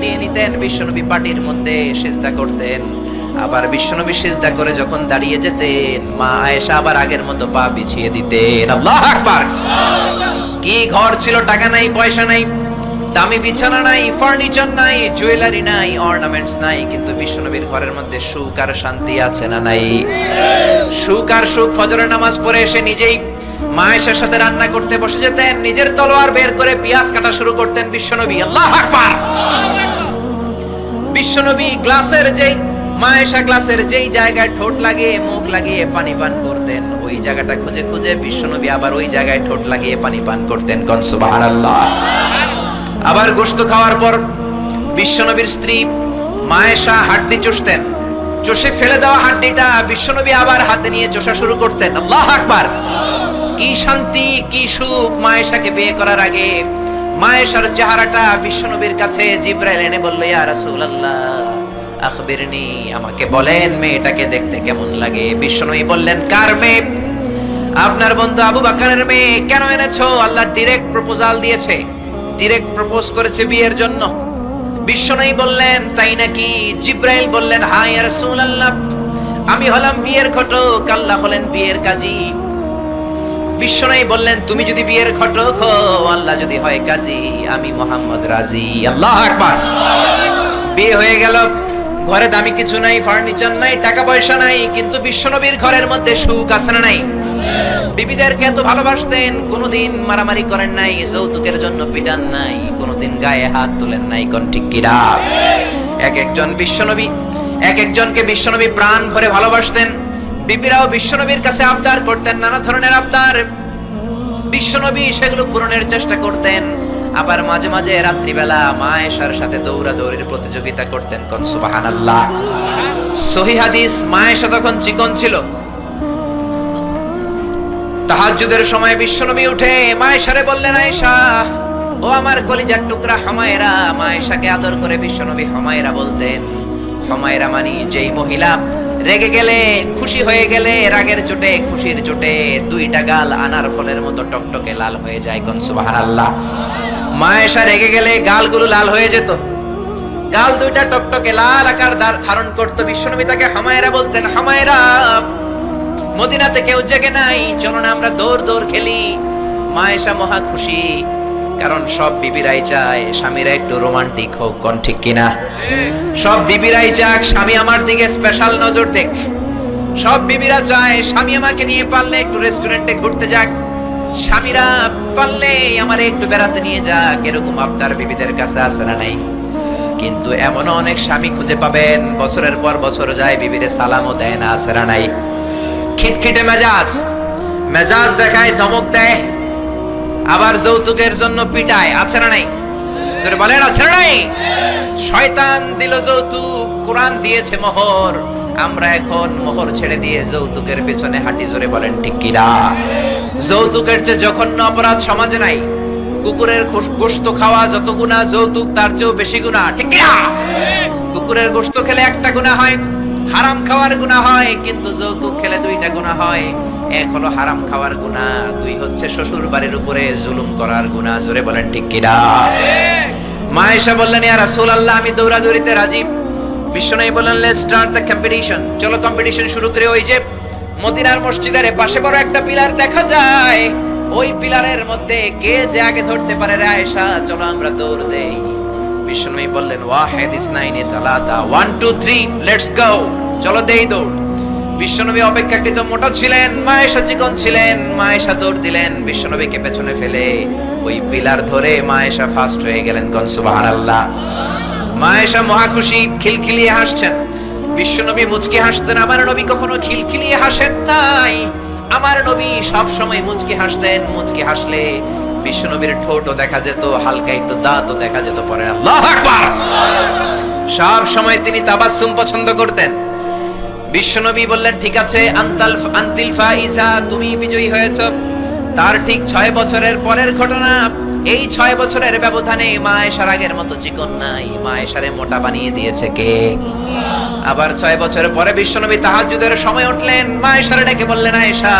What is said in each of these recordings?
গুটিয়ে নিতেন, বিশ্বনবী পাটির মধ্যে সিজদা করতেন। আবার বিশ্বনবী সিজদা করে যখন দাঁড়িয়ে যেতেন, মা আয়েশা আবার আগের মতো পা বিছিয়ে দিতেন। আল্লাহু আকবার। কি ঘর ছিল, টাকা নাই, পয়সা নাই, দামি বিছানা নাই, ফার্নিচার নাই, জুয়েলারি নাই, অর্নামেন্টস নাই, কিন্তু বিশ্বনবীর ঘরের মধ্যে সুখ আর শান্তি আছে না নাই? সুখ আর সুখ। ফজরের নামাজ পড়ে এসে নিজেই মা আয়েশার সাথে রান্না করতে বসে যেতেন, নিজের তলোয়ার বের করে পেঁয়াজ কাটা শুরু করতেন বিশ্বনবী। আল্লাহু আকবার। বিশ্বনবী গ্লাসের যেই মা আয়েশা গ্লাসের যেই জায়গায় ঠোঁট লাগিয়ে মুখ লাগিয়ে পানি পান করতেন, ওই জায়গাটা খুঁজে খুঁজে বিশ্বনবী আবার ওই জায়গায় ঠোঁট লাগিয়ে পানি পান করতেন। কোন সুবহানাল্লাহ। আবার গোশত খাওয়ার পর বিশ্বনবীর স্ত্রী মা আয়েশা হাড্ডি চুষতেন, চষে ফেলে দেওয়া হাড্ডিটা বিশ্বনবী আবার হাতে নিয়ে চষা শুরু করতেন। আল্লাহু আকবার। কি শান্তি, কি সুখ মা আয়েশাকে বিয়ে করার আগে। মা আয়েশার চেহারাটা বিশ্বনবীর কাছে জিবরাইল এনে বলল, ইয়া রাসূলুল্লাহ আখবিরনি, আমাকে বলেন মেয়েটাকে দেখতে কেমন লাগে। বিশ্বনবী বললেন, কার মেয়ে? আপনার বন্ধু আবু বকরের মেয়ে। কেন এনেছো? আল্লাহ ডাইরেক্ট প্রপোজাল দিয়েছে, ডাইরেক্ট প্রপোজ করেছে বিয়ের জন্য। বিশ্বনবী বললেন, তাই নাকি? জিবরাইল বললেন, হ্যাঁ ইয়া রাসূলুল্লাহ, আমি হলাম বিয়ের ঘটক, আল্লাহ হলেন বিয়ের কাজী। বিশ্বনবী বললেন, তুমি যদি বিয়ের ঘটক হও, আল্লাহ যদি হয় কাজী, আমি মুহাম্মদ রাজি। আল্লাহু আকবার। বিয়ে হয়ে গেল। ঘরে দামি কিছু নাই, ফার্নিচার নাই, টাকা পয়সা নাই, কিন্তু বিশ্বনবীর ঘরের মধ্যে সুখ আছে না নাই? বিবিদেরকে এত ভালোবাসতেন, কোনোদিন মারামারি করেন নাই, যৌতুকের জন্য পিটান নাই, কোনোদিন গায়ে হাত তোলেন নাই। কোন ঠিক কিরা? এক একজনকে বিশ্বনবী প্রাণ ভরে ভালোবাসতেন। বিবিরাও বিশ্বনবীর কাছে আবদার করতেন, নানা ধরনের আবদার। বিশ্বনবী সেগুলো পূরণের চেষ্টা করতেন। আবার মাঝে মাঝে রাত্রিবেলা মা আয়েশার সাথে দৌড়াদৌড়ির প্রতিযোগিতা করতেন। কোন সুবহানাল্লাহ। সহিহ হাদিস, মা আয়েশা তখন চিকন ছিল। তাহাজ্জুদের সময় বিশ্বনবী উঠে মা আয়েশারে বললেন, আয়েশা ও আমার কলিজার টুকরা হুমায়রা। মা আয়েশাকে আদর করে বিশ্বনবী হুমায়রা বলতেন। হুমায়রা মানে যেই মহিলা রেগে গেলে, খুশি হয়ে গেলে, রাগের চোটে, খুশির চোটে দুইটা গাল আনার ফলের মতো টকটকে লাল হয়ে যায়। কোন সুবহানাল্লাহ। মা আয়েশা রেগে গেলে গালগুলো লাল হয়ে যেত, গাল দুইটা টকটকে লাল আকার ধারণ করত। বিশ্বনবী তাকে হুমায়রা বলতেন, হুমায়রা মদিনাতে কেউ জেগে নাই, চলো না আমরা দৌড় দৌড় খেলি। মা আয়েশা মহা খুশি, কারণ সব বিবিরাই চায় স্বামীরা একটু রোমান্টিক হোক। কোন ঠিক কিনা? সব বিবিরাই চাক স্বামী আমার দিকে স্পেশাল নজর দেখ। সব বিবিরা চায় স্বামী আমাকে নিয়ে পারলে একটু রেস্টুরেন্টে ঘুরতে যাক, স্বামীরা পারলে আমারে একটু বেড়াতে নিয়ে যাক। এরকম আবদার বিবিদের কাছে আছে না নাই? কিন্তু এমন অনেক স্বামী খুঁজে পাবেন, বছরের পর বছর যায়, বিবিরে সালামও দেয় না। আছে না নাই? খিটখিটে মেজাজ দেখায়, ধমক দেয়, আবার যৌতুকের জন্য পিটায়। আছে না নাই? জোরে বলেন, আছে না নাই? শয়তান দিল যৌতুক, কোরআন দিয়েছে মোহর। আমরা এখন মোহর ছেড়ে দিয়ে যৌতুকের পেছনে হাঁটি। জোরে বলেন ঠিক কিনা? যৌতুকের চেয়ে জঘন্য অপরাধ সমাজে নাই। কুকুরের গোশত খাওয়া যত গুনাহ, যৌতুক তার চেয়েও বেশি গুনাহ। ঠিক কিনা? কুকুরের গোশত খেলে একটা গুনাহ হয়, হারাম খাওয়ার গুনাহ হয়, কিন্তু যৌতুক খেলে দুইটা গুনাহ হয়। এক হলো হারাম খাওয়ার গুনাহ, দুই হচ্ছে শ্বশুর বাড়ির উপরে জুলুম করার গুনাহ। জোরে বলেন ঠিক কিনা? মা আয়েশা বললেন, ইয়া রাসূলুল্লাহ আমি দৌড়াদৌড়িতে রাজি। বিশ্বনবী বললেন, লেটস স্টার্ট দ্য কম্পিটিশন, চলো কম্পিটিশন শুরু করি। ওই যে মদিনার মসজিদের পাশে বড় একটা পিলার দেখা যায়, ওই পিলারের মধ্যে কে যে আগে ধরতে পারে রে আয়েশা, চলো আমরা দৌড় দেই। বিশ্বনবী বললেন, ওয়াহিদ ইসনাইনি তালাতা, 1 2 3 লেটস গো, চলো দেই দৌড়। বিশ্বনবী অপেক্ষাকৃত মোটা ছিলেন, মা আয়েশা চিকন ছিলেন। মা আয়েশা দৌড় দিলেন, বিশ্বনবীকে পেছনে ফেলে ওই পিলার ধরে মা আয়েশা ফার্স্ট হয়ে গেলেন। কোন সুবহানাল্লাহ। মা আয়েশা মহা খুশি, খিলখিলিয়ে হাসছেন। বিশ্বনবী মুচকি হাসতেন। আমার নবী কখনো খিলখিলিয়ে হাসেন নাই। আমার নবী সব সময় মুচকি হাসতেন। মুচকি হাসলে বিশ্বনবীর ঠোঁটও দেখা যেত, হালকা একটু দাঁতও দেখা যেত। পরে আল্লাহু আকবার। সব সময় তিনি তাবাসসুম পছন্দ করতেন। বিশ্বনবী বললেন, ঠিক আছে, আনতিল ফাইজা, তুমি বিজয়ী হয়েছো। তার ঠিক 6 বছরের পরের ঘটনা। এই 6 বছরের ব্যবধানে মা আয়েশার আগের মতো চিকন নাই, মা আয়েশারে মোটা বানিয়ে দিয়েছে কে? আবার 6 বছর পরে বিশ্বনবী তাহাজ্জুদের সময় উঠলেন, মা আয়েশারে ডেকে বললেন, আয়েশা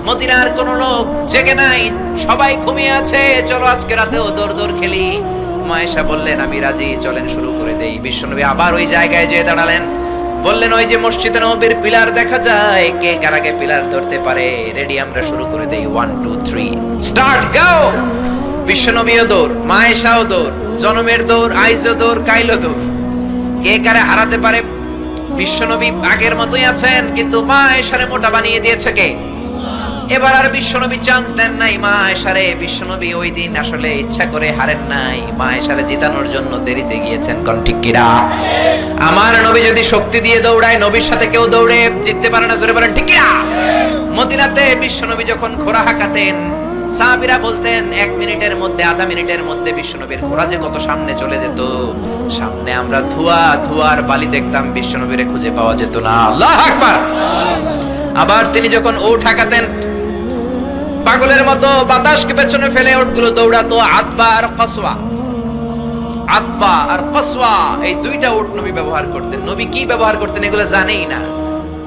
মদিনার কোন লোক জেগে নাই, সবাই ঘুমিয়ে আছে, চলো আজকে রাতেও দৌড় দৌড় খেলি। মা আয়েশা বললেন আমি রাজি, চলেন শুরু করে দেই। বিশ্বনবী আবার ওই জায়গায় যেয়ে দাঁড়ালেন, বললেন ওই যে মসজিদে নববীর পিলার দেখা যায়, কে কার আগে পিলার ধরতে পারে? রেডি, আমরা শুরু করে দেই। 1 2 3 স্টার্ট, গো। বিশ্বনবীও দৌড়, মা আয়েশাও দৌড়, জনমের দৌড়, আইজও দৌড়, কাইলো দৌড়। কে কারে হারাতে পারে? বিশ্বনবী আগের মতোই আছেন, কিন্তু মা আয়েশারে মোটা বানিয়ে দিয়েছে কে? এবার আর বিশ্বনবী চান্স দেন নাই মা আয়েশারে। বিশ্বনবী ওই দিন আসলে ইচ্ছা করে হারেন নাই, মা আয়েশারে জিতানোর জন্য দেরিতে গিয়েছেন। কোন ঠিক কিনা? আমার নবী যদি শক্তি দিয়ে দৌড়ায়, নবীর সাথে কেউ দৌড়ে জিততে পারে না। জোরে বলেন ঠিক কিনা? মদিনাতে বিশ্বনবী যখন ঘোড়া হাঁকাতেন, সাহাবীরা বলতেন 1 মিনিটের মধ্যে, আধা মিনিটের মধ্যে বিশ্বনবীর ঘোড়া যে কত সামনে চলে যেত। সামনে আমরা ধোয়ার বালি দেখতাম, বিশ্বনবীরে খুঁজে পাওয়া যেত না। আল্লাহু আকবার। আবার তিনি যখন ওঠ হাঁকাতেন, পাগলের মতো বাতাসকে পেছনে ফেলে ওঠগুলো দৌড়াতো। আতবা আর কসওয়া, আতবা আর কসওয়া, এই দুইটা ওঠ নবী ব্যবহার করতেন। নবী কি ব্যবহার করতেন এগুলো জানেই না।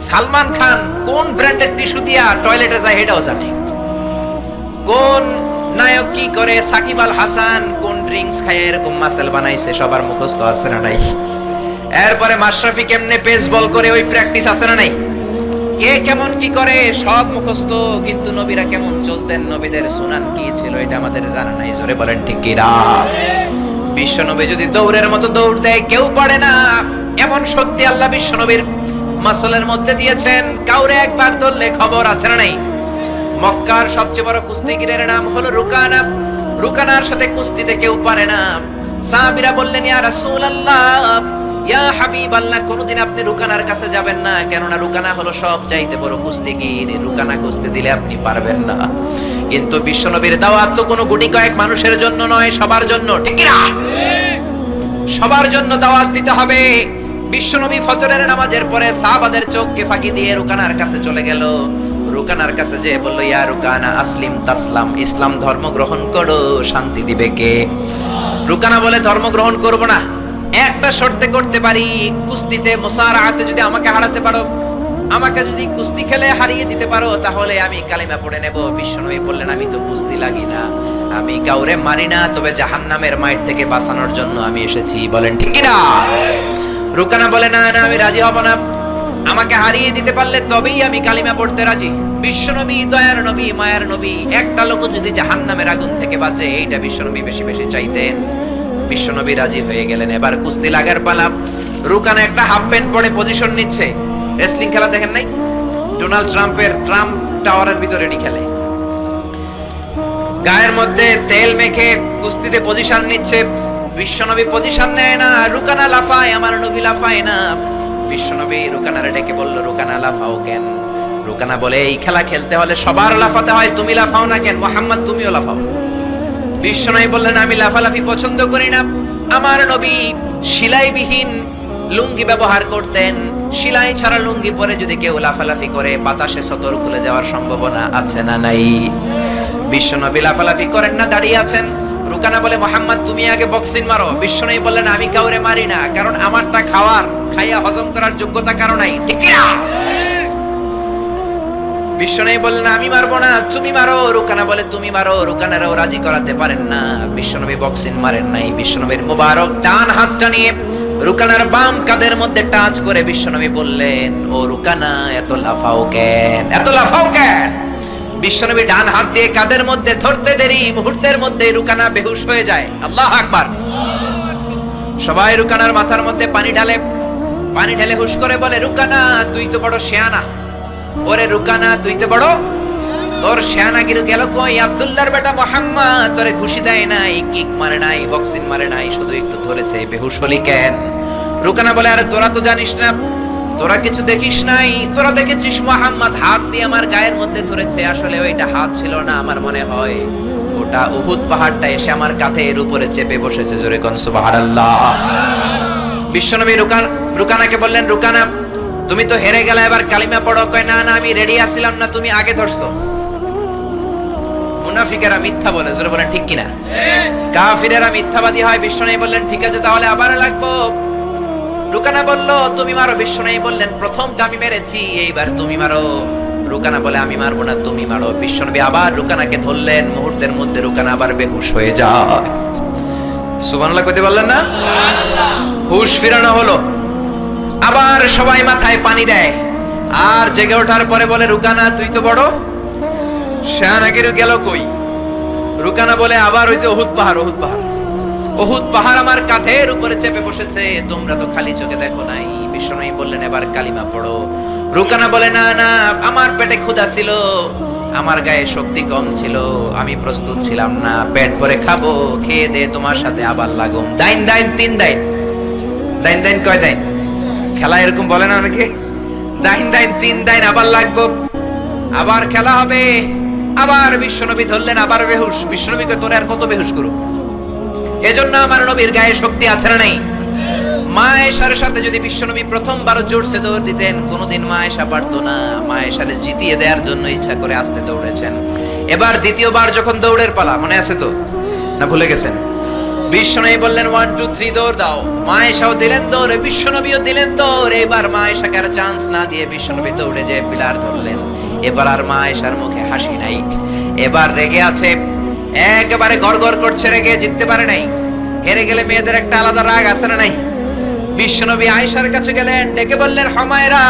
সালমান খান কোন ব্র্যান্ডের টিস্যু দিয়া টয়লেটে যায় এটাও জানে। কোন নায়ক কি করে, সাকিব আল হাসান কোন ড্রিঙ্কস খায় এরকম মাসেল বানাইছে, সবার মুখস্থ আছে না নাই? এরপরে মাশরাফি কেমনে পেস বল করে, ওই প্র্যাকটিস আছে না নাই? কে কেমন কি করে সব মুখস্থ, কিন্তু নবীরা কেমন চলতেন, নবীদের সুনান কি ছিল এটা আমাদের জানা নাই। জোরে বলেন ঠিক কি না? বিশ্বনবী যদি দৌড়ের মতো দৌড় দেয় কেউ পারে না, এমন শক্তি আল্লাহ বিশ্বনবীর মাসলের মধ্যে দিয়েছেন। কাউরে একবার ধরলে খবর আছে না নাই? মক্কার সবচেয়ে বড় কুস্তিগিরের নাম হলো রুকানা। রুকানার সাথে কুস্তিতে কেউ পারে না। সাহাবীরা বললেন ইয়া রাসূলুল্লাহ, ইয়া হাবিবাল্লাহ, কোনদিন আপনি রুকানার কাছে যাবেন না, কেননা রুকানা হলো সব চাইতে বড় কুস্তিগির, রুকানা কুস্তি দিলে আপনি পারবেন না। কিন্তু বিশ্বনবীর দাওয়াত তো কোনো গুটি কয়েক মানুষের জন্য নয়, সবার জন্য। ঠিক কি না? সবার জন্য দাওয়াত দিতে হবে। বিশ্বনবী ফজরের নামাজের পরে সাহাবাদের চোখকে ফাঁকি দিয়ে রুকানার কাছে চলে গেল। রুকানার কাছে যে বলল ইয়া রুকানা আসলিম তাসলাম, ইসলাম ধর্ম গ্রহণ করো, শান্তি দিবে কে? রুকানা বলে ধর্ম গ্রহণ করব না, একটা শর্তে করতে পারি, কুস্তিতে মুসারাআতে যদি আমাকে হারাতে পারো, আমাকে যদি কুস্তি খেলে হারিয়ে দিতে পারো, তাহলে আমি কালিমা পড়ে নেব। বিশ্বনবী বললেন আমি তো কুস্তি লাগি না, আমি কাউরে মারি না, তবে জাহান্নামের মাইর থেকে বাঁচানোর জন্য আমি এসেছি। বলেন ঠিক কি না? রুকানা বলে না না, আমি রাজি হব না, আমাকে হারিয়ে দিতে পারলে তবেই আমি কালিমা পড়তে রাজি। বিশ্বনবী দয়ার নবী, মায়ার নবী, একটা লোক যদি জাহান্নামের আগুন থেকে বাঁচে, এইটা বিশ্বনবী বেশি বেশি চাইতেন। বিশ্বনবী রাজি হয়ে গেলেন। এবার কুস্তি লাগার পালা। রুকানা একটা হাফ প্যান্ট পরে পজিশন নিচ্ছে। রেসলিং খেলা দেখেন নাই? ডোনাল্ড ট্রাম্পের ট্রাম্প টাওয়ারের ভিতরে খেলে, গায়ের মধ্যে তেল মেখে কুস্তিতে পজিশন নিচ্ছে। বিশ্বনবী পজিশন নেয় না, রুকানা লাফায়, আমার নবী লাফায় না। বিশ্বনবী রুকানারে ডেকে বলল রুকানা লাফাও কেন? রুকানা বলে এই খেলা খেলতে হলে সবার লাফাতে হয়, তুমি লাফাও না কেন? মুহাম্মদ তুমিও লাফাও। বিশ্বনবী বললেন আমি লাফালাফি পছন্দ করি না। আমার নবী সেলাইবিহীন লুঙ্গি ব্যবহার করতেন। সেলাই ছাড়া লুঙ্গি পরে যদি কেউ লাফালাফি করে, বাতাসে সতর খুলে যাওয়ার সম্ভাবনা আছে না নাই? বিশ্বনবী লাফালাফি করেন না, দাঁড়িয়ে আছেন। রুকানা বলে মুহাম্মদ তুমি আগে বক্সিং মারো। বিশ্বনবী বললেন আমি কাউরে মারি না, কারণ আমারটা খাইয়া হজম করার যোগ্যতা কারো নাই। ঠিক কি না? বিশ্বনবী বললেন আমি মারবো না, তুমি মারো। রুকানা বলে তুমি মারো। রুকানারাও রাজি করাতে পারেন না। বিশ্বনবী বক্সিং মারেন নাই। বিশ্বনবীর মুবারক ডান হাতটা নিয়ে রুকানার বাম কাঁধের মধ্যে টাচ করে বিশ্বনবী বললেন ও রুকানা, এত লাফাও কেন, এত লাফাও কেন? বিশ্বনবী ডান হাত দিয়ে কাঁধের মধ্যে ধরতে দেরি, মুহূর্তের মধ্যে রুকানা বেহুশ হয়ে যায়। আল্লাহু আকবার। সবাই রুকানার মাথার মধ্যে পানি ঢালে হুশ করে বলে রুকানা তুই তো বড় শিয়ানা। ওরে রুকানা তুই তো বড়, তোর শিয়ানাগিরি গেল কই? আব্দুল্লাহর বেটা মুহাম্মদ তোরে ঘুষি দেয় নাই, কিক মারে নাই, বক্সিং মারে নাই, শুধু একটু ধরেছে, বেহুশ হলি কেন? রুকানা বলে আরে তোরা তো জানিস না, তোরা কিছু দেখিস নাই, তোরা দেখেছিস মুহাম্মদ হাত দিয়ে আমার গায়ের মধ্যে ধরেছে, আসলে ওইটা হাত ছিল না, আমার মনে হয় ওটা উহুদ পাহাড়টা এসে আমার কাঁধের উপরে চেপে বসেছে। জোরে কোন সুবহানাল্লাহ। বিশ্বনবী রুকানাকে বললেন রুকানা তুমি তো হেরে গেলে, এবার কালিমা পড়ো। কয় না না আমি রেডি আছিলাম না, তুমি আগে ধরছো। মুনাফিকেরা মিথ্যা বলে। জোরে বলেন ঠিক কিনা? কাফিরেরা মিথ্যাবাদী হয়। বিশ্বনবী বললেন ঠিক আছে তাহলে আবার লাগবো। রুকানা বলল তুমি মারো। বিশ্বনবী বললেন প্রথম আমি মেরেছি, এইবার তুমি মারো। রুকানা বলে আমি মারবো না, তুমি মারো। বিশ্বনবী আবার রুকানাকে ধরলেন। মুহূর্তের মধ্যে রুকানা আবার বেহুশ হয়ে যায়। সুবহানাল্লাহ কইতে পারলেন না? হুশ ফিরানো হলো। আবার সবাই মাথায় পানি দেয়, আর জেগে ওঠার পরে বলে, রুকানা তুই তো বড় শাহনাগির গেল কই? রুকানা বলে, আবার ওই যে উহুদ পাহাড়, উহুদ পাহাড়, উহুদ পাহাড় আমার কাঁধের উপরে চেপে বসেছে, তোমরা তো খালি চোখে দেখো নাই। বিষ্ণুই বললেন, এবার কালিমা পড়ো। রুকানা বলে, না না, আমার পেটে ক্ষুধা ছিল, আমার গায়ে শক্তি কম ছিল, আমি প্রস্তুত ছিলাম না, পেট ভরে খাবো, খেয়ে দে তোমার সাথে আবার লাগুম। দাইন দাইন তিন দাইন, দাইন দাইন কয় দাইন? খেলা এরকম বলে না অনেকে, দাইন দাইন তিন দাইন, আবার লাগবো, আবার খেলা হবে। আবার বিশ্বনবী ধরলেন, আবার বেহুশ। বিশ্বনবীকে তোরে আর কত বেহুশ করো? এজন্য আমার নবীর গায়ে শক্তি আছে না নাই? মা আয়েশার সাথে যদি বিশ্বনবী প্রথমবার জোরসে দৌড় দিতেন, কোনোদিন মা আয়েশা পারতো না। মা আয়েশারে জিতিয়ে দেওয়ার জন্য ইচ্ছা করে আস্তে দৌড়েছেন। এবার দ্বিতীয়বার যখন দৌড়ের পালা, মনে আছে তো না ভুলে গেছেন? বিশ্বনবী বললেন 1 2 3 দৌড় দাও। মা আয়েশাও দিলেন দৌড়ে, বিশ্বনবীও দিলেন দৌড়ে। এবার মা আয়েশাকে আর চান্স না দিয়ে বিশ্বনবী দৌড়ে যেয়ে পিলার ধরলেন। এবার আর মা আয়েশার মুখে হাসি নাই, এবার রেগে আছে, একেবারে গড়গড় করছে, রেগে জিততে পারে নাই। হেরে গেলে মেয়েদের একটা আলাদা রাগ আছে না নাই? বিশ্বনবী আয়েশার কাছে গেলেন, ডেকে বললেন, হুমায়রা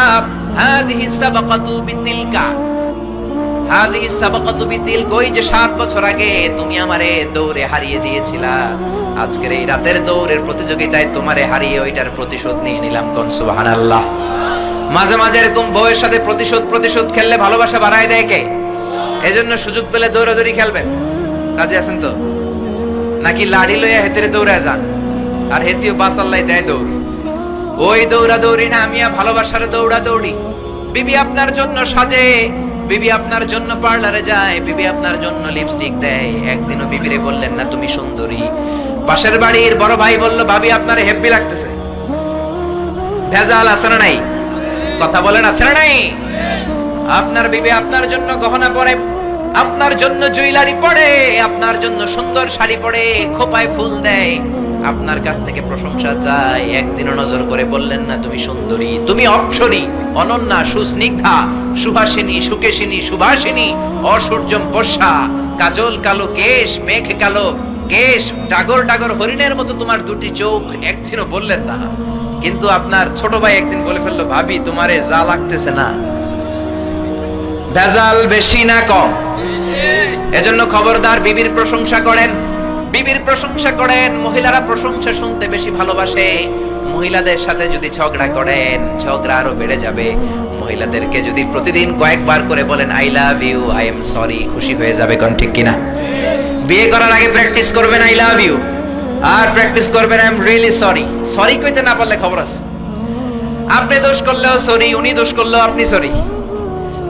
হাদিহি সাবাকাতু বিতিলকা, হাদিহি সাবাকাতু বিতিলকা, ওই যে 7 বছর আগে তুমি আমারে দৌড়ে হারিয়ে দিয়েছিলা, আজকের এই রাতের দৌড়ের প্রতিযোগিতায় তোমারে হারিয়ে ওইটার প্রতিশোধ নিয়ে নিলাম। কোন সুবহানাল্লাহ। মাঝে মাঝে এরকম বউয়ের সাথে প্রতিশোধ খেললে ভালোবাসা বাড়ায় দেয় কে? এজন্য সুযোগ পেলে দৌড়াদৌড়ি খেলবেন। রাজি আছেন তো? নাকি লাড়ি লইয়া হেতেরে দৌড়া যান, আর হেতিও বাসাল্লাই দেয় দৌড়? ওই দৌড়া দৌড়ি না, আমি ভালোবাসার দৌড়া দৌড়ি। বিবি আপনার জন্য সাজে, বিবি আপনার জন্য পার্লারে যায়, বিবি আপনার জন্য লিপস্টিক দেয়। একদিনও বিবিরে বললেন না তুমি সুন্দরী? পাশের বাড়ির বড় ভাই বলল, ভাবি আপনার হেব্বি লাগতেছে। ভেজাল আছে না নাই? কথা বলেন, আছে না নাই? আপনার বিবি আপনার জন্য গহনা পরে, আপনার জন্য জুয়েলারি পরে, আপনার জন্য সুন্দর শাড়ি পরে, খোপায় ফুল দেয়, আপনার কাছ থেকে প্রশংসা চাই। একদিনও নজর করে বললেন না তুমি সুন্দরী, তুমি অপ্সরী, অনন্যা, সুস্নিগ্ধা, সুহাসিনী, সুকেশিনী, সুভাষিনী, অসূর্যম বর্ষা, কাজল কালো কেশ, মেঘ কালো কেশ, ডাগর ডাগর হরিণের মতো তোমার দুটি চোখ, একদিনও বললেন না। কিন্তু আপনার ছোট ভাই একদিন বলে ফেললো, ভাবি তোমারে যা লাগতেছে না। ভেজাল বেশি না কম? এজন্য খবরদার, বিবির প্রশংসা করেন, বিবির প্রশংসা করেন। মহিলারা প্রশংসা শুনতে বেশি ভালোবাসে। মহিলাদের সাথে যদি ঝগড়া করেন, ঝগড়া আরো বেড়ে যাবে। মহিলাদেরকে যদি প্রতিদিন কয়েকবার করে বলেন I love you, I am sorry, খুশি হয়ে যাবে। কোন ঠিক কিনা? বিয়ে করার আগে প্র্যাকটিস করবেন আই লাভ ইউ, আর প্র্যাকটিস করবেন I am really sorry. Sorry কইতে না পারলে খবর আছে। আপনি দোষ করলেও সরি, উনি দোষ করলেও আপনি সরি।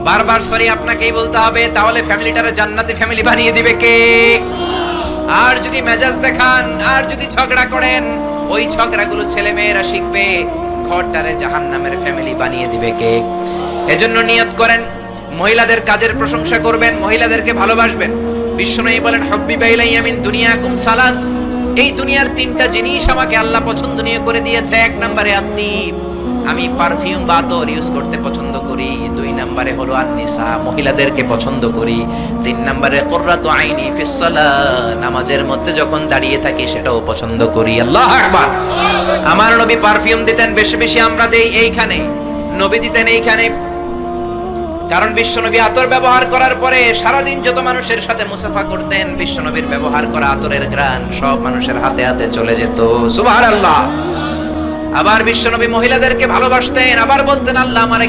বারবার সরি আপনাকেই বলতে হবে, তাহলে ফ্যামিলিটারে জান্নাতি ফ্যামিলি বানিয়ে দিবে কে? আর যদি মেজাজ দেখান, আর যদি ঝগড়া করেন, ওই ঝগড়াগুলো ছেলে মেয়েরা শিখবে, ঘরটারে জাহান্নামের ফ্যামিলি বানিয়ে দিবে কে? এজন্য নিয়ত করেন, মহিলাদের কাজের প্রশংসা করবেন, মহিলাদেরকে ভালোবাসবেন। বিশ্বনবী বলেন, হাব্বিবা ইলাইয়া মিন দুনিয়াকুম সালাস, এই দুনিয়ার 3টা জিনিস আমাকে আল্লাহ পছন্দনীয় করে দিয়েছে। 1 নম্বরে আত্মীব, আমি পারফিউম বা আতর ইউজ করতে পছন্দ করি। 2 নম্বরে হলো আন-নিসা, মহিলাদেরকে পছন্দ করি। 3 নম্বরে কুররাতু আইনি ফিস সালাহ, নামাজের মধ্যে যখন দাঁড়িয়ে থাকি সেটাও পছন্দ করি। আল্লাহু আকবার। আমার নবী পারফিউম দিতেন বেশি বেশি, আমরা দেই এইখানে, নবী দিতেন এইখানে। কারণ বিশ্বনবী আতর ব্যবহার করার পরে সারাদিন যত মানুষের সাথে মুসাফা করতেন, বিশ্বনবীর ব্যবহার করা আতরের ঘ্রাণ সব মানুষের হাতে হাতে চলে যেত। সুবহানাল্লাহ। আবার বিশ্বনবী মহিলাদেরকে ভালোবাসতেন। আবার বলতেন, আল্লাহ আমার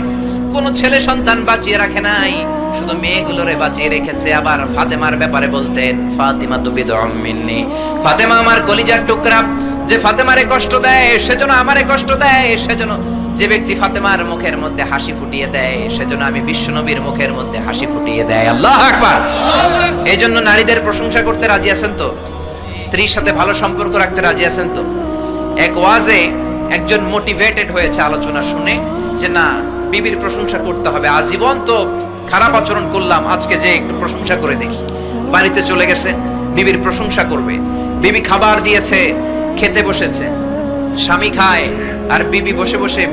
কোন ছেলে সন্তান বাঁচিয়ে রাখে নাই, শুধু মেয়েগুলোরে বাঁচিয়ে রেখেছে। আবার ফাতেমার ব্যাপারে বলতেন, ফাতিমা তু বিদউম মিন্নি, ফাতেমা আমার কলিজার টুকরা, যে ফাতেমারে কষ্ট দেয় সেজন্য আমারে কষ্ট দেয়, সেজন্য যে ব্যক্তি ফাতেমার মুখের মধ্যে হাসি ফুটিয়ে দেয় সেজন্য আমি বিশ্বনবীর মুখের মধ্যে হাসি ফুটিয়ে দেয়। আল্লাহু আকবার। এইজন্য নারীদের প্রশংসা করতে রাজি আছেন তো? স্ত্রীর সাথে ভালো সম্পর্ক রাখতে রাজি আছেন তো? এক ওয়াজে একজন মোটিভেটেড হয়েছে আলোচনা শুনে, যে না, বিবির প্রশংসা করতে হবে, আজীবন তো খারাপ আচরণ করলাম, আজকে যে একটু প্রশংসা করে দেখি। বাড়িতে চলে গেছে, বিবির প্রশংসা করবে। বিবি খাবার দিয়েছে, খেতে বসেছে, স্বামী খায় আর বিবি বসে বসে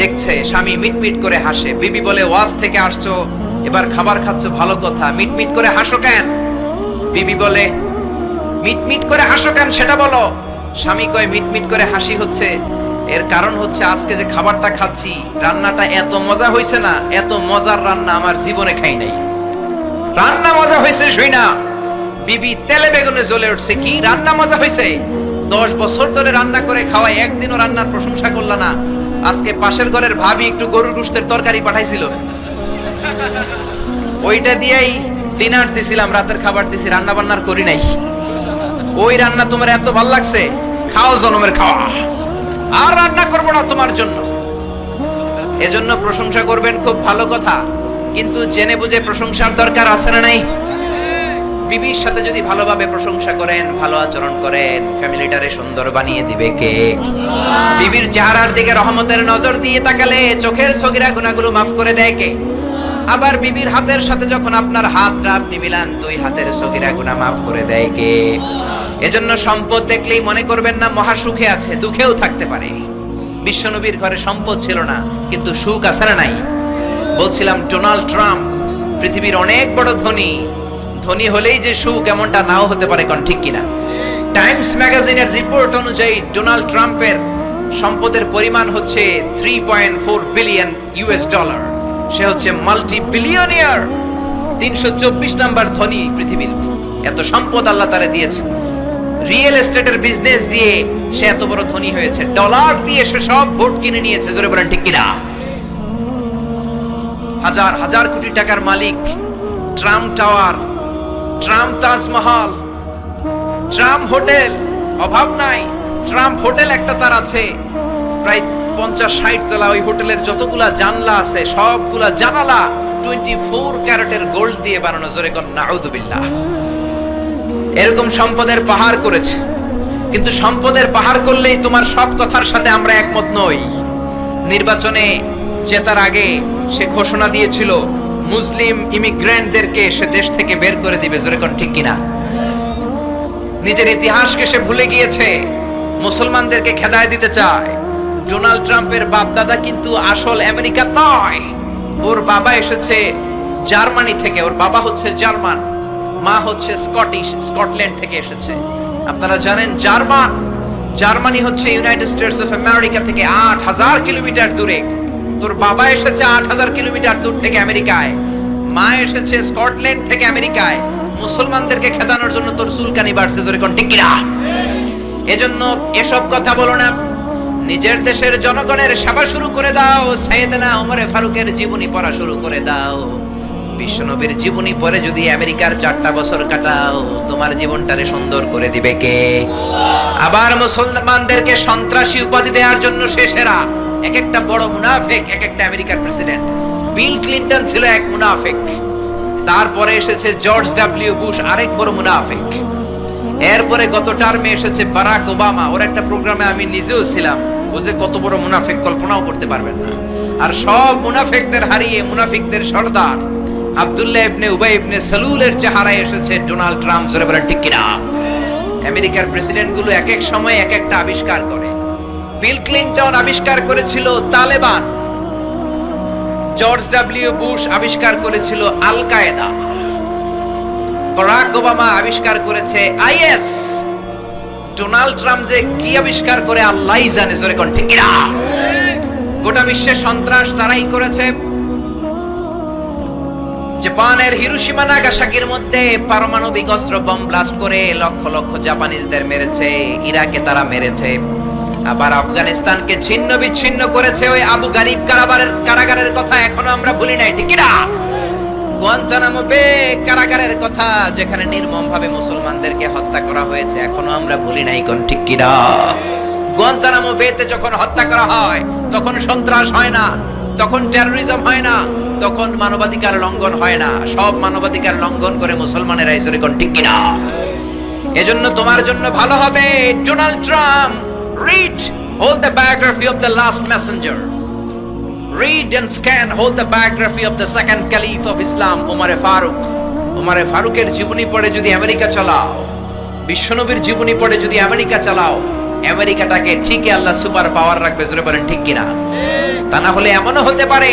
দেখছে, স্বামী মিটমিট করে হাসে। বিবি বলে, ওয়াজ থেকে আসছো, এবার খাবার খাচ্ছ, ভালো কথা, মিটমিট করে হাসো কেন? বিবি বলে, মিটমিট করে হাসো কেন সেটা বলো। স্বামী কয় মিটমিট করে হাসি হচ্ছে, এর কারণ হচ্ছে আজকে যে খাবারটা খাচ্ছি রান্নাটা এত মজা হয়েছে না, এত মজার রান্না আমার জীবনে খাই নাই। রান্না মজা হয়েছে শুই না, বিবি তেলে বেগুনে জ্বলে উঠছে, কি রান্না মজা হয়েছে। 10 বছর ধরে রান্না করে খাওয়াই, একদিনও রান্নার প্রশংসা করলা না। আজকে পাশের ঘরের ভাবি একটু গরুর গোশতের তরকারি পাঠাইছিল, ওইটা দিয়েই ডিনার দিছিলাম, রাতের খাবার দিছি, রান্না বান্নার করি নাই। ওই রান্না তোমার এত ভাল লাগছে, খাও জনমের খাওয়া, আর রান্না করবো না তোমার জন্য। এজন্য প্রশংসা করবেন, খুব ভালো কথা, কিন্তু জেনে বুঝে প্রশংসার দরকার আছে না নাই? বিবির সাথে যদি ভালোভাবে প্রশংসা করেন, ভালো আচরণ করেন, ফ্যামিলিটারে সুন্দর বানিয়ে দিবে কে? বিবির চেহারার দিকে রহমতের নজর দিয়ে তাকালে চোখের সগীরা গুনাহগুলো মাফ করে দেয় কে? আবার বিবির হাতের সাথে যখন আপনার হাতটা আপনি মিলান, দুই হাতের সগীরা গুনাহ মাফ করে দেয় কে? এজন্য সম্পদ দেখলেই মনে করবেন না মহা সুখে আছে, দুঃখেও থাকতে পারে। বিশ্বনবীর ঘরে সম্পদ ছিল না, কিন্তু সুখ আছে না নাই? বলছিলাম ডোনাল্ড ট্রাম্প পৃথিবীর অনেক বড় ধনী, ধনী হলেই যে সুখ এমনটা নাও হতে পারে, কোন ঠিক কিনা? টাইমস ম্যাগাজিনের রিপোর্ট অনুযায়ী ডোনাল্ড ট্রাম্পের সম্পদের পরিমাণ হচ্ছে 3.4 বিলিয়ন ইউএস ডলার। সে হচ্ছে মাল্টি বিলিয়নিয়ার, 324 নাম্বার ধনী পৃথিবীর। এত সম্পদ আল্লাহ তারে দিয়েছে। রিয়েল এস্টেটের বিজনেস দিয়ে সে এত বড় ধনী হয়েছে, ডলার দিয়ে সে সব ভোট কিনে নিয়েছে, জোরে বলেন ঠিক কিনা? হাজার হাজার কোটি টাকার মালিক। Trump tower, Trump Taj Mahal, Trump hotel, অভাব নাই। ট্রাম্প হোটেল একটা তার আছে, প্রায় 50-60 তলা। ওই হোটেলের যতগুলা জানলা আছে সবগুলা জানালা 24 ক্যারেটের গোল্ড দিয়ে বানানো, জোরে কোন নাউযুবিল্লাহ। এরকম সম্পদের পাহাড় করেছে, কিন্তু সম্পদের পাহাড় করলেই তোমার সব কথার সাথে আমরা একমত নই। নির্বাচনে জেতার আগে সে ঘোষণা দিয়েছিল মুসলিম ইমিগ্রেন্টদেরকে সে দেশ থেকে বের করে দিবে, জোরে কোন ঠিক কিনা? নিজের ইতিহাসকে সে ভুলে গিয়েছে, মুসলমানদেরকে খেদায় দিতে চায়। ডোনাল্ড ট্রাম্পের বাপ দাদা কিন্তু আসল আমেরিকান নয়, ওর বাবা এসেছে জার্মানি থেকে, ওর বাবা হচ্ছে জার্মান, মা হচ্ছে স্কটিশ, স্কটল্যান্ড থেকে এসেছে। আপনারা জানেন জার্মানি হচ্ছে ইউনাইটেড স্টেটস অফ আমেরিকা থেকে 8000 কিলোমিটার দূরে। তোর বাবা এসেছে 8000 কিলোমিটার দূর থেকে আমেরিকায়, মা এসেছে স্কটল্যান্ড থেকে আমেরিকায়। মুসলমানদেরকে খেদানোর জন্য তোর চুলকানি বাড়ছে, জোরে কোন ঠিক কিনা? এজন্য এসব কথা বলো না, নিজের দেশের জনগণের সেবা শুরু করে দাও। সাইয়েদনা ওমর ফারুকের জীবনী পড়া শুরু করে দাও। বিশ্বনবীর জীবনী পড়ে যদি আমেরিকার 4টা বছর কাটাও, তোমার জীবনটারে সুন্দর করে দিবে কে? আবার মুসলমানদেরকে সন্ত্রাসী উপাধি দেওয়ার জন্য সে সেরা। এক একটা বড় মুনাফিক, এক একটা আমেরিকার প্রেসিডেন্ট। বিল ক্লিনটন ছিল এক মুনাফিক, তারপরে এসেছে জর্জ ডব্লিউ বুশ, আরেক বড় মুনাফিক। এরপরে গত টার্মে এসেছে বারাক ওবামা। ওর একটা প্রোগ্রামে আমি নিজেও ছিলাম, ও যে কত বড় মুনাফিক কল্পনাও করতে পারবেন না। আর সব মুনাফিকদের হারিয়ে মুনাফিকদের সর্দার আব্দুল্লাহ ইবনে উবাই ইবনে সালুলের চেহারায় এসেছে ডোনাল্ড ট্রাম্প, জোরে বলেন ঠিক কিনা? আমেরিকার প্রেসিডেন্ট গুলো এক এক সময় এক একটা আবিষ্কার করে। বিল ক্লিনটন আবিষ্কার করেছিল তালেবান, জর্জ ডব্লিউ বুশ আবিষ্কার করেছিল আল কায়েদা, বারাক ওবামা আবিষ্কার করেছে আইএস। ডোনাল্ড ট্রাম্প যে কি আবিষ্কার করে আল্লাহই জানে, জোরে কোন ঠিক কিনা? গোটা বিশ্বের সন্ত্রাস তারাই করেছে। জাপানের হিরোশিমা নাগাসাকির মধ্যে পারমাণবিক অস্ত্র বম ব্লাস্ট করে লক্ষ লক্ষ জাপানিজদের মেরেছে, ইরাকে তারা মেরেছে। আবার আফগানিস্তানকে ছিন্ন বিচ্ছিন্ন করেছে। ওই আবু গারিব কারাগারের কথা এখনো আমরা ভুলি নাই, ঠিক কিনা? গুয়ান্তানামো বে কারাগারের কথা, যেখানে নির্মমভাবে মুসলমানদেরকে হত্যা করা হয়েছে, এখনো আমরা ভুলি নাই, কোন ঠিক কিনা? গুয়ান্তানামো বেতে যখন হত্যা করা হয় তখন সন্ত্রাস হয় না, তখন টেরোরিজম হয় না, তখন মানবাধিকার লঙ্ঘন হয় না। সব মানবাধিকার লঙ্ঘন করে মুসলমানেরা, এই জোরে কোন ঠিক কিনা? এজন্য তোমার জন্য ভালো হবে Donald Trump read hold the biography of the last messenger, read and scan hold the biography of the second caliph of Islam, Umar ফারুকের জীবনী পড়ে যদি আমেরিকা চালাও, বিশ্বনবীর জীবনী পড়ে যদি আমেরিকা চালাও, আমেরিকাটাকে ঠিকই আল্লাহ সুপার পাওয়ার রাখবে, জোরে বলেন ঠিক কিনা? তা না হলে এমনও হতে পারে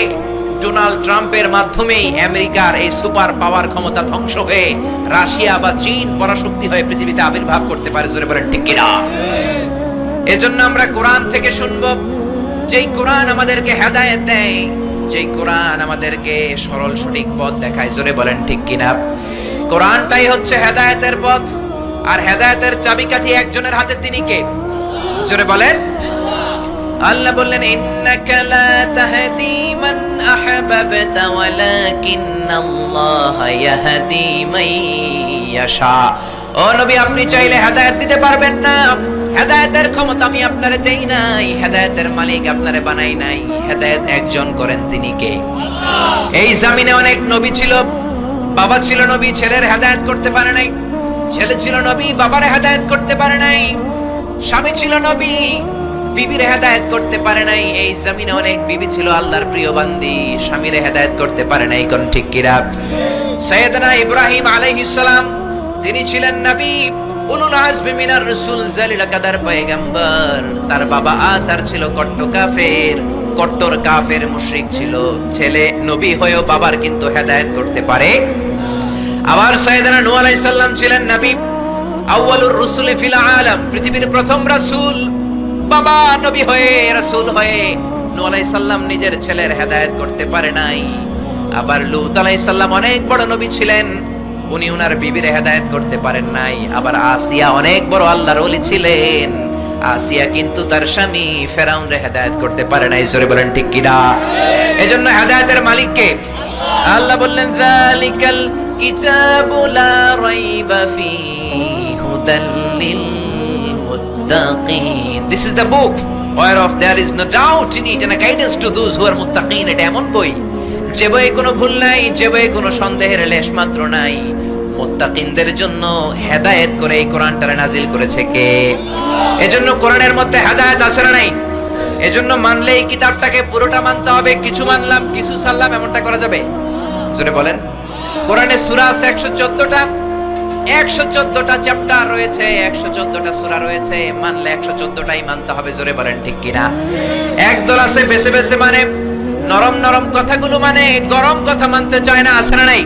ডোনাল্ড ট্রাম্পের মাধ্যমেই আমেরিকার এই সুপার পাওয়ার ক্ষমতা ধ্বংস হয়ে রাশিয়া বা চীন পরাশক্তি হয়ে পৃথিবীতে আবির্ভাব করতে পারে, জোরে বলেন ঠিক কিনা? এজন্য আমরা কোরআন থেকে শুনবো, যেই কোরআন আমাদেরকে হেদায়েত দেয়, যেই কোরআন আমাদেরকে সরল সঠিক পথ দেখায়। জোরে বলেন ঠিক কিনা? কোরআনটাই হচ্ছে হেদায়েতের পথ, আর হেদায়েতের চাবিকাঠি একজনের হাতে, তিনি কে? জোরে বলেন। আল্লাহ বললেন, ইন্নাকা লা তাহদি মান আহবাবতা ওয়ালাকিন্নাল্লাহা ইয়াহদি মান ইয়াশা। ও নবী, আপনি চাইলে হেদায়েত দিতে পারবেন না। হেদায়েতের ক্ষমতা আমি আপনারে দেই নাই, হেদায়েতের মালিক আপনারে বানাই নাই। হেদায়েত একজন করেন, তিনি কে? আল্লাহ। এই জমিনে অনেক নবী ছিল, বাবা ছিল নবী, ছেলের হেদায়েত করতে পারে নাই। ছেলে ছিল নবী, বাবারে হেদায়েত করতে পারে নাই। স্বামী ছিল নবী, বিবির হেদায়েত করতে পারে নাই। এই জমিনে অনেক বিবি ছিল আল্লাহর প্রিয় বান্দি, স্বামীরে হেদায়েত করতে পারে নাই। কোন ঠিক কিনা? সাইয়েদনা ইব্রাহিম আলাইহিস সালাম, তিনি ছিলেন নবী, উলুল আজমি মিনার রাসূল, জালিল কাদার পয়গম্বর। তার বাবা আযার ছিল কট্টর কাফের মুশরিক ছিল। ছেলে নবী হয়েও বাবার কিন্তু হেদায়েত করতে পারে। আবার সাইয়েদনা নূহ আলাইহিস সালাম ছিলেন নবী, আউয়ালুর রাসূলি ফিল আলাম, পৃথিবীর প্রথম রাসূল। বাবা নবী হয়ে, রাসূল হয়ে নূহ আলাইহিস সালাম নিজের ছেলের হেদায়েত করতে পারে নাই। আবার লূত আলাইহিস সালাম অনেক বড় নবী ছিলেন, উনি উনার বিবির হেদায়েত করতে পারেন নাই। আবার আসিয়া অনেক বড় আল্লাহর ওলি ছিলেন, আসিয়া কিন্তু তার স্বামী ফেরাউনরে হেদায়েত করতে পারে নাই। জোরে বলেন ঠিক কিনা? এজন্য হেদায়েতের মালিক কে? আল্লাহ বললেন, যালিকাল কিতাবু লা রাইবা ফীহি হুদাল লিল মুত্তাকিন। This is the book whereof there is no doubt in it and a guidance to those who are muttaqin। এটা এমন বই, যে বইয়ে কোনো ভুল নাই, যে বইয়ে কোনো সন্দেহের লেশ মাত্র নাই। মুত্তাকিনদের জন্য হেদায়েত করে এই কোরআনটারে নাজিল করেছে কে? এজন্য কোরআনের মধ্যে হেদায়েত আছে না নাই? এজন্য মানলে এই কিতাবটাকে পুরোটা মানতে হবে। কিছু মানলাম, কিছু ছাড়লাম, এমনটা করা যাবে? জোরে বলেন। কোরআনে সূরা আছে 114টা, 114টা চ্যাপ্টার রয়েছে, 114টা সূরা রয়েছে। মানলে 114টাই মানতে হবে। জোরে বলেন ঠিক কিনা? একদল আছে বেছে বেছে মানে, নরম নরম কথাগুলো মানে, গরম কথা মানতে চায় না। আছে না নাই?